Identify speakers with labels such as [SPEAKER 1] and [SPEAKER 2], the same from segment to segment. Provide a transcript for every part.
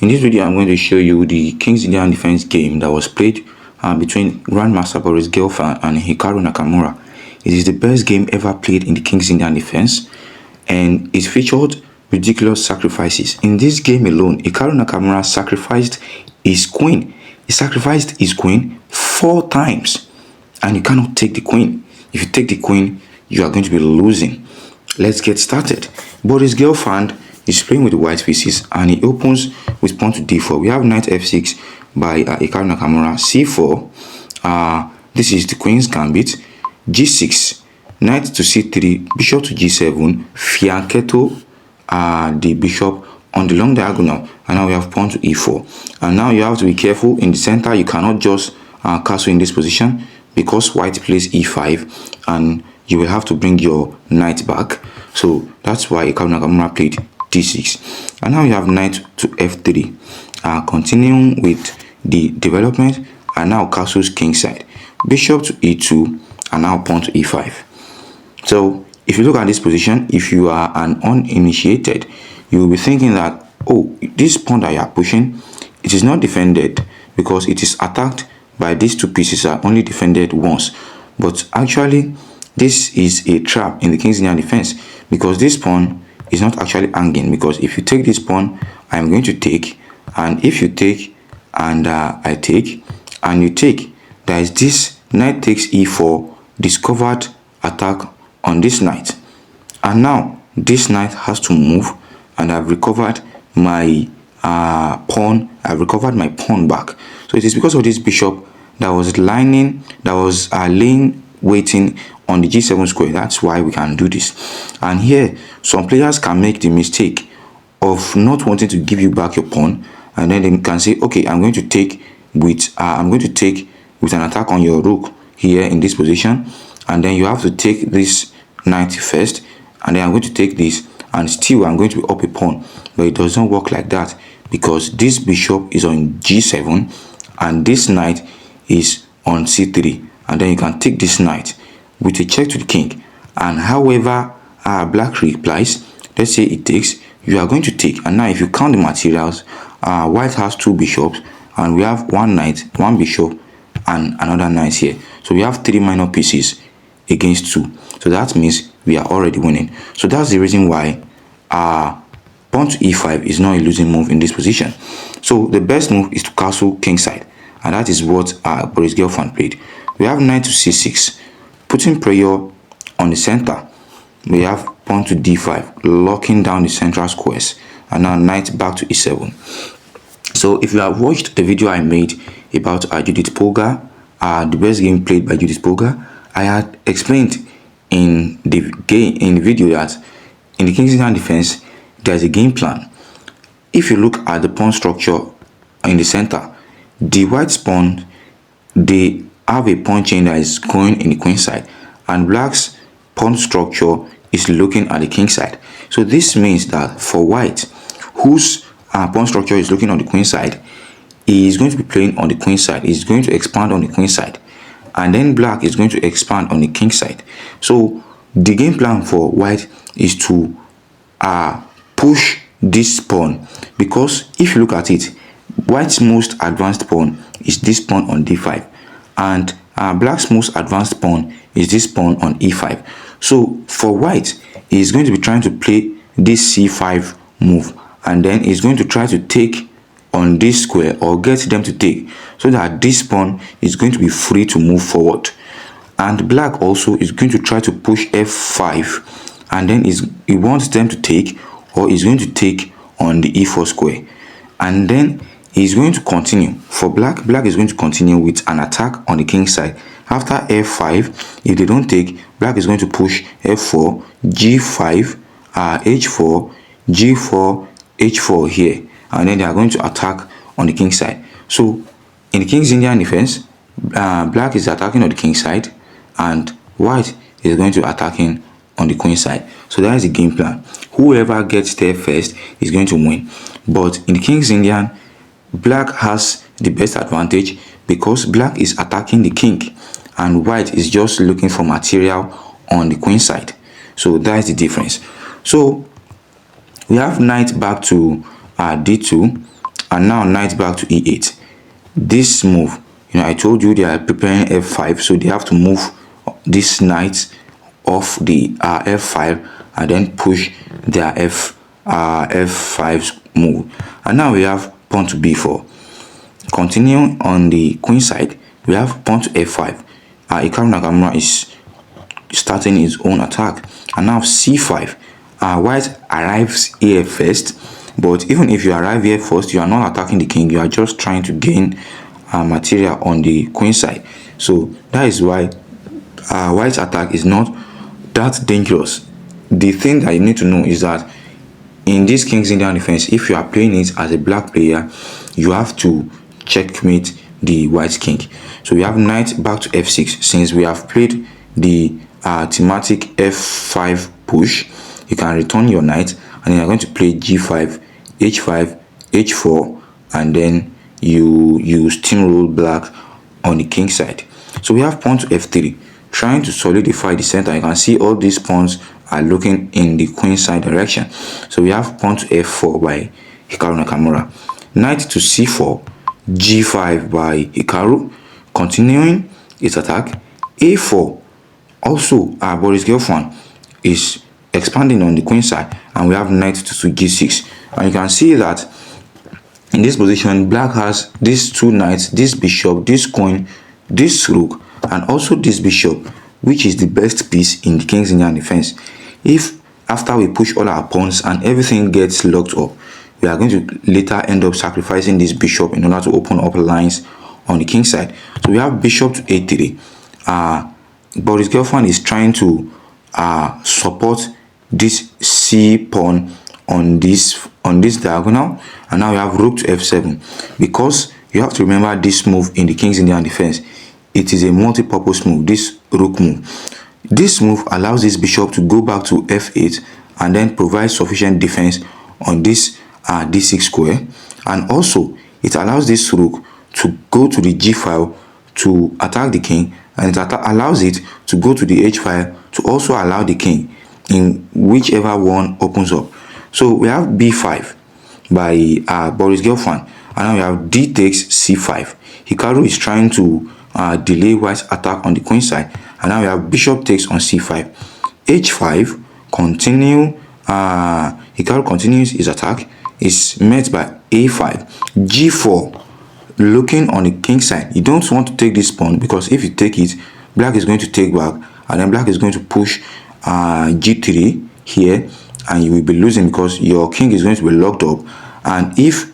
[SPEAKER 1] In this video, I'm going to show you the King's Indian Defense game that was played between Grandmaster Boris Gelfand and Hikaru Nakamura. It is the best game ever played in the King's Indian Defense, and it featured ridiculous sacrifices. In this game alone, Hikaru Nakamura sacrificed his queen. He sacrificed his queen 4 times, and you cannot take the queen. If you take the queen, you are going to be losing. Let's get started. Boris Gelfand is playing with the white pieces, and he opens with pawn to d4. We have knight f6 by Hikaru Nakamura. c4. This is the queen's gambit. g6, knight to c3, bishop to g7, fianchetto the bishop on the long diagonal, and now we have pawn to e4. And now you have to be careful in the center. You cannot just castle in this position because white plays e5, and you will have to bring your knight back. So that's why Hikaru Nakamura played d6. And now you have knight to f3. Continuing with the development, and now castles kingside, bishop to e2, and now pawn to e5. So if you look at this position, if you are an uninitiated, you will be thinking that, oh, this pawn that you are pushing, it is not defended because it is attacked by these 2 pieces, are only defended once. But actually, this is a trap in the King's Indian Defense, because this pawn is not actually hanging. Because if you take this pawn, I am going to take, and if you take and I take and you take, there is this knight takes e4 discovered attack on this knight, and now this knight has to move, and I've recovered my pawn. I've recovered my pawn back. So it is because of this bishop that was laying waiting on the g7 square. That's why we can do this. And here some players can make the mistake of not wanting to give you back your pawn, and then they can say, okay, I'm going to take with an attack on your rook here in this position, and then you have to take this knight first, and then I'm going to take this, and still I'm going to be up a pawn. But it doesn't work like that, because this bishop is on g7 and this knight is on c3, and then you can take this knight with a check to the king. And however black replies, let's say it takes, you are going to take. And now if you count the materials, white has 2 bishops, and we have 1 knight, 1 bishop, and another knight here. So we have 3 minor pieces against 2. So that means we are already winning. So that's the reason why pawn to e5 is not a losing move in this position. So the best move is to castle kingside, and that is what Boris Gelfand played. We have knight to c6, putting pressure on the center. We have pawn to d5, locking down the central squares, and now knight back to e7. So if you have watched the video I made about Judith Polgar, the best game played by Judith Polgar, I had explained in the video that in the King's Indian Defense there is a game plan. If you look at the pawn structure in the center, the white pawn, they have a pawn chain that is going in the queen side, and black's pawn structure is looking at the king side. So this means that for white, whose pawn structure is looking on the queen side, he is going to be playing on the queen side. He's going to expand on the queen side, and then black is going to expand on the king side. So the game plan for white is to push this pawn, because if you look at it, white's most advanced pawn is this pawn on d5, and black's most advanced pawn is this pawn on e5. So for white, he is going to be trying to play this c5 move, and then he's going to try to take on this square, or get them to take, so that this pawn is going to be free to move forward. And black also is going to try to push f5, and then he wants them to take, or he's going to take on the e4 square, and then he's going to continue. For black is going to continue with an attack on the king side. After f5, if they don't take, black is going to push f4, g5, h4, g4, h4 here, and then they are going to attack on the king side. So in the King's Indian Defense, black is attacking on the king side, and white is going to attacking on the queen side. So that is the game plan. Whoever gets there first is going to win. But in the King's Indian, black has the best advantage, because black is attacking the king and white is just looking for material on the queen side. So that is the difference. So we have knight back to d2, and now knight back to e8. This move, I told you they are preparing f5, so they have to move this knight off the f5 and then push their f5 move. And now we have pawn to b4. Continuing on the queen side, we have pawn to f5. Hikaru Nakamura is starting his own attack. And now c5. White arrives here first, but even if you arrive here first, you are not attacking the king, you are just trying to gain material on the queen side. So that is why white's attack is not that dangerous. The thing that you need to know is that in this King's Indian defense, if you are playing it as a black player, you have to checkmate the white king. So we have knight back to f6. Since we have played the thematic f5 push, you can return your knight and then you're going to play g5, h5, h4, and then you steamroll black on the king side. So we have pawn to f3, trying to solidify the center. You can see all these pawns are looking in the queen side direction. So we have pawn to f4 by Hikaru Nakamura, knight to c4, g5 by Hikaru, continuing its attack, a4. Also, Boris Gelfand is expanding on the queen side, and we have knight to g6. And you can see that in this position, black has these two knights, this bishop, this queen, this rook, and also this bishop, which is the best piece in the King's Indian defense. If after we push all our pawns and everything gets locked up, we are going to later end up sacrificing this bishop in order to open up lines on the king side. So we have bishop to a3. Boris Gelfand is trying to support this c pawn on this diagonal, and now we have rook to f7. Because you have to remember this move in the King's Indian defense, it is a multi-purpose move, this rook move. This move allows this bishop to go back to f8 and then provide sufficient defense on this d6 square, and also it allows this rook to go to the g file to attack the king, and it allows it to go to the h file to also allow the king in whichever one opens up. So we have b5 by Boris Gelfand, and now we have d takes c5. Hikaru is trying to delay white's attack on the queen side, and now we have bishop takes on c5, h5. Continue. Hikaru continues his attack, is met by a5, g4. Looking on the king side, you don't want to take this pawn, because if you take it, black is going to take back, and then black is going to push g3 here, and you will be losing because your king is going to be locked up. And if,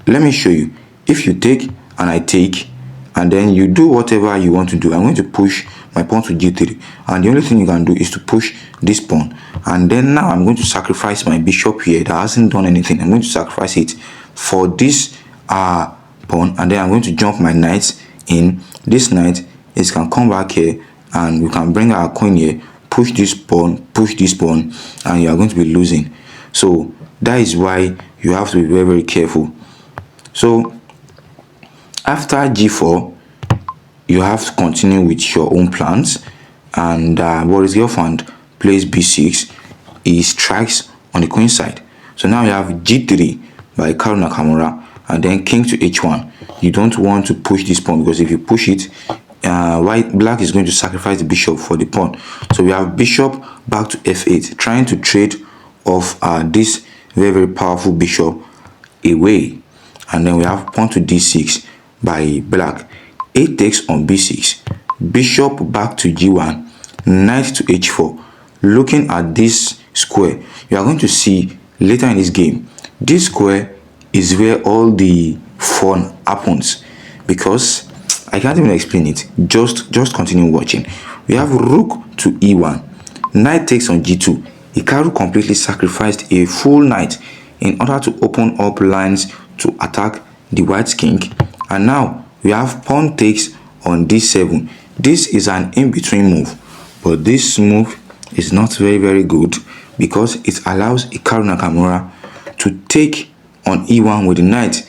[SPEAKER 1] let me show you, if you take and I take, and then you do whatever you want to do, I'm going to push my pawn to g3, and the only thing you can do is to push this pawn, and then now I'm going to sacrifice my bishop here that hasn't done anything. I'm going to sacrifice it for this pawn, and then I'm going to jump my knight in. This knight is can come back here, and we can bring our queen here, push this pawn, and you are going to be losing. So that is why you have to be very, very careful. So after g4, you have to continue with your own plans, and Boris Gelfand plays b6. He strikes on the queen side. So now you have g3 by Hikaru Nakamura, and then king to h1. You don't want to push this pawn, because if you push it, black is going to sacrifice the bishop for the pawn. So we have bishop back to f8, trying to trade off this very, very powerful bishop away. And then we have pawn to d6 by black. A takes on b6, bishop back to g1, knight to h4. Looking at this square, you are going to see later in this game, this square is where all the fun happens, because I can't even explain it. Just continue watching. We have rook to e1, knight takes on g2. Hikaru completely sacrificed a full knight in order to open up lines to attack the white king. And now we have pawn takes on d7. This is an in-between move, but this move is not very, very good, because it allows Hikaru Nakamura to take on e1 with the knight.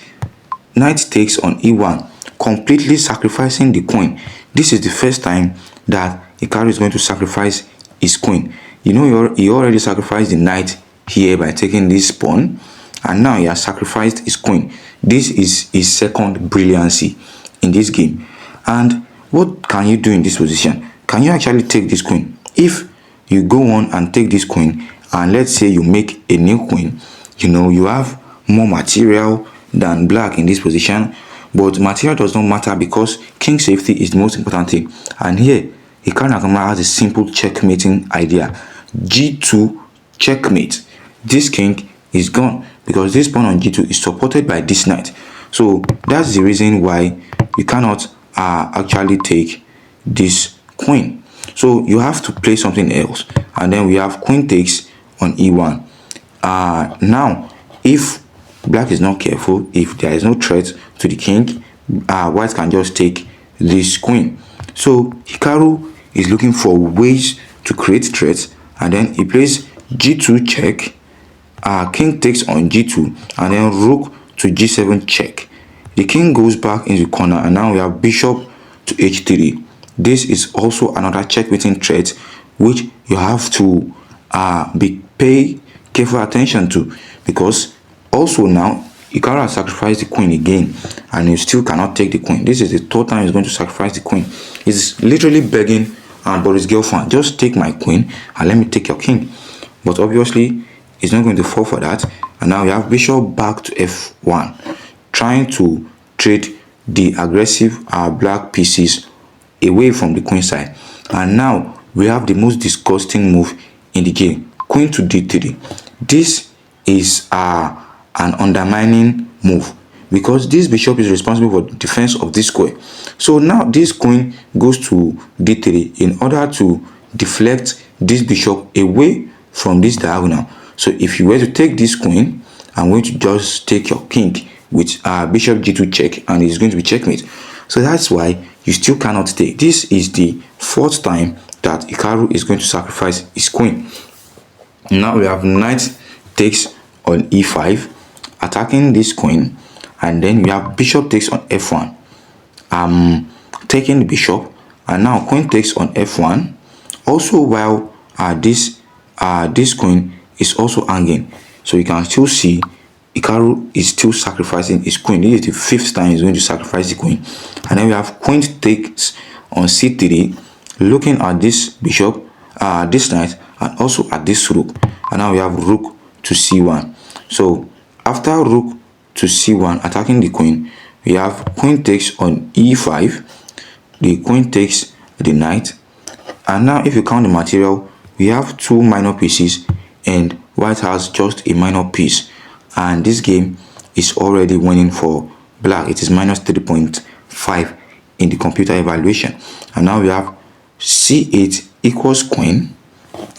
[SPEAKER 1] Knight takes on e1, completely sacrificing the queen. This is the first time that Hikaru is going to sacrifice his queen. You know, he already sacrificed the knight here by taking this pawn, and now he has sacrificed his queen. This is his second brilliancy in this game. And what can you do in this position? Can you actually take this queen? If you go on and take this queen, and let's say you make a new queen, you have more material than black in this position, but material does not matter because king safety is the most important thing. And here Hikaru Nakamura has a simple checkmating idea. G2 checkmate. This king is gone because this pawn on G2 is supported by this knight. So that's the reason why you cannot actually take this queen. So you have to play something else. And then we have queen takes on E1. Now, if black is not careful, if there is no threat to the king, white can just take this queen. So Hikaru is looking for ways to create threats, and then he plays G2 check, king takes on G2, and then rook to G7 check. The king goes back in the corner, and now we have bishop to H3. This is also another checkmating threat which you have to pay careful attention to, because also now Hikaru has sacrificed the queen again, and you still cannot take the queen. This is the third time he's going to sacrifice the queen. He's literally begging Boris Gelfand, just take my queen and let me take your king. But obviously he's not going to fall for that. And now we have bishop back to F1, trying to trade the aggressive black pieces away from the queen side. And now we have the most disgusting move in the game, queen to D3. This is an undermining move because this bishop is responsible for the defense of this square. So now this queen goes to D3 in order to deflect this bishop away from this diagonal. So if you were to take this queen, I'm going to just take your king with bishop G2 check, and it's going to be checkmate. So that's why you still cannot take. This is the fourth time that Hikaru is going to sacrifice his queen. Now we have knight takes on E5, attacking this queen, and then we have bishop takes on F1. Taking the bishop, and now queen takes on F1. Also, while this queen is also hanging, so you can still see Hikaru is still sacrificing his queen. This is the fifth time he's going to sacrifice the queen. And then we have queen takes on C3, looking at this bishop, this knight, and also at this rook. And now we have rook to C1. So after rook to C1 attacking the queen, we have queen takes on E5. The queen takes the knight. And now if you count the material, we have two minor pieces and white has just a minor piece. And this game is already winning for black. It is minus 3.5 in the computer evaluation. And now we have C8 equals queen.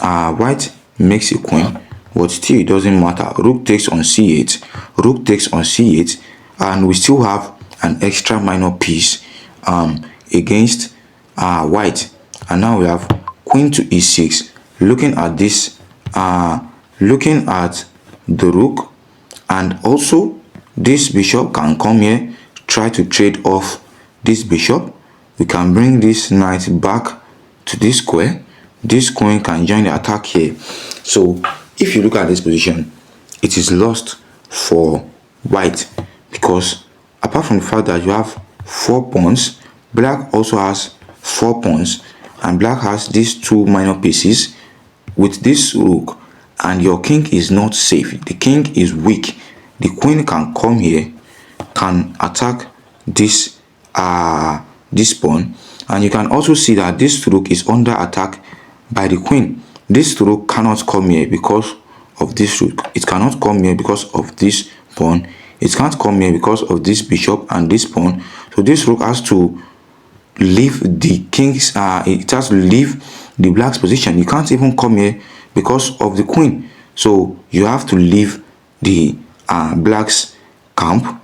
[SPEAKER 1] White makes a queen, but still it doesn't matter. Rook takes on C8, rook takes on C8, and we still have an extra minor piece against white. And now we have queen to E6, looking at this, looking at the rook, and also this bishop can come here, try to trade off this bishop. We can bring this knight back to this square. This queen can join the attack here. So if you look at this position, it is lost for white, because apart from the fact that you have 4 pawns, black also has 4 pawns, and black has these two minor pieces with this rook, and your king is not safe. The king is weak. The queen can come here, can attack this this pawn, and you can also see that this rook is under attack by the queen. This rook cannot come here because of this rook. It cannot come here because of this pawn. It can't come here because of this bishop and this pawn. So this rook has to leave the king's it has to leave the black's position. You can't even come here because of the queen. So you have to leave the black's camp,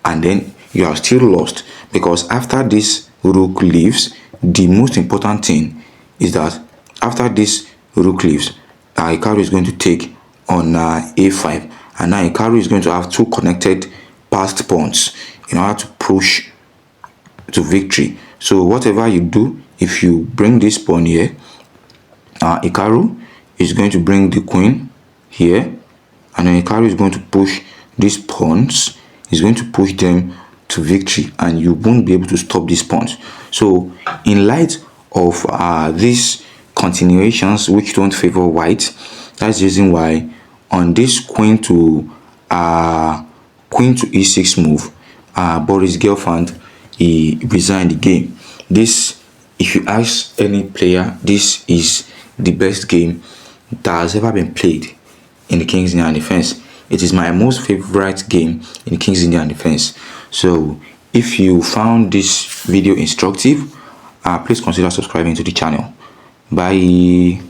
[SPEAKER 1] and then you are still lost, because after this rook leaves, the most important thing is that after this rook leaves, Hikaru is going to take on A5, and now Hikaru is going to have two connected passed pawns in order to push to victory. So whatever you do, if you bring this pawn here, Hikaru is going to bring the queen here, and then Hikaru is going to push these pawns is going to push them to victory, and you won't be able to stop these pawns. So in light of these continuations which don't favor white, that's the reason why on this queen to e6 move, Boris Gelfand, he resigned the game. This, if you ask any player, this is the best game that has ever been played in the King's Indian defense. It is my most favorite game in King's Indian defense. So if you found this video instructive, please consider subscribing to the channel. Bye.